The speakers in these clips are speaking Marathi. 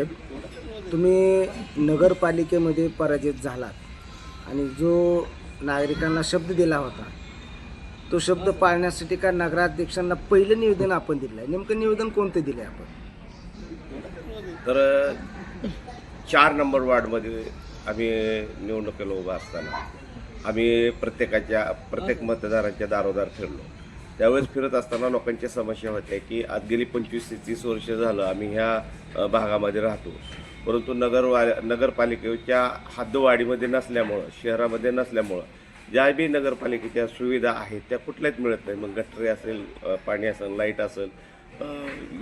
साहेब, तुम्ही नगरपालिकेमध्ये पराजित झालात आणि जो नागरिकांना शब्द दिला होता तो शब्द पाळण्यासाठी का नगराध्यक्षांना पहिलं निवेदन आपण दिलं आहे? नेमकं निवेदन कोणतं दिलं आहे आपण? तर 4 नंबर वार्डमध्ये आम्ही निवडणुकीला उभा असताना आम्ही प्रत्येक मतदारांच्या दारोदार फिरलो. त्यावेळेस फिरत असताना लोकांच्या समस्या होत्या की आज गेली 25 ते 30 वर्ष झालं आम्ही ह्या भागामध्ये राहतो, परंतु नगरपालिकेच्या हद्दवाढीमध्ये नसल्यामुळं, शहरामध्ये नसल्यामुळं ज्या बी नगरपालिकेच्या सुविधा आहेत त्या कुठल्याच मिळत नाही. मग गटरे असेल, पाणी असेल, लाईट असेल,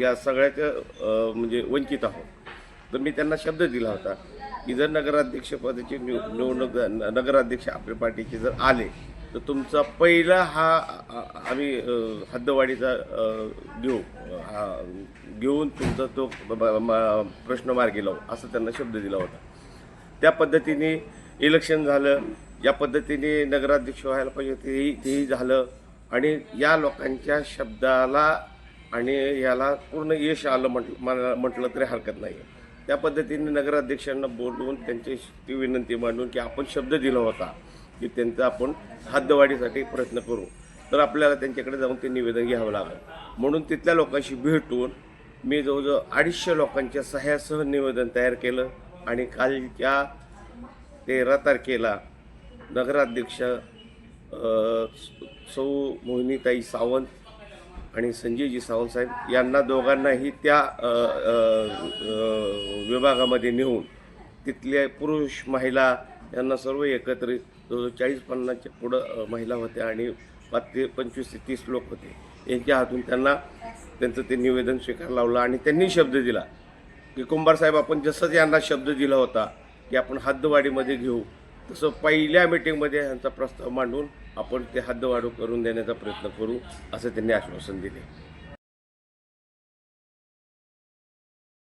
या सगळ्याचं म्हणजे वंचित आहोत. तर मी त्यांना शब्द दिला होता की जर नगराध्यक्षपदाची निवडणूक नगराध्यक्ष आपल्या पार्टीचे जर आले तर तुमचा पहिला आम्ही हद्दवाढीचा घेऊन तुमचा तो प्रश्न मार्गी लावू असं त्यांना शब्द दिला होता. त्या पद्धतीने इलेक्शन झालं, या पद्धतीने नगराध्यक्ष व्हायला पाहिजे तेही झालं आणि या लोकांच्या शब्दाला आणि याला पूर्ण यश आलं म्हटलं तरी हरकत नाही. त्या पद्धतीने नगराध्यक्षांना बोलवून त्यांची ती विनंती मांडून की आपण शब्द दिला होता की त्यांचा आपण हद्दवाढीसाठी प्रयत्न करू, तर आपल्याला त्यांच्याकडे जाऊन ते निवेदन घ्यावं लागेल. म्हणून तिथल्या लोकांशी भेटून मी जवळजवळ 250 लोकांच्या सह्यासह निवेदन तयार केलं आणि कालच्या 13 तारखेला नगराध्यक्ष सौ मोहिनीताई सावंत आणि संजयजी सावंत साहेब यांना दोघांनाही त्या विभागामध्ये नेऊन तिथले पुरुष, महिला यांना सर्व एकत्रित 40-50च्या पुढं महिला होत्या आणि 25 ते 30 लोक होते. यांच्या हातून त्यांचं ते निवेदन स्वीकार लावलं आणि त्यांनी शब्द दिला की कुंभार साहेब, आपण जसंच यांना शब्द दिला होता की आपण हद्दवाढीमध्ये घेऊ, तसं पहिल्या मीटिंगमध्ये यांचा प्रस्ताव मांडून आपण ते हद्दवाढ करून देण्याचा प्रयत्न करू असं त्यांनी आश्वासन दिले.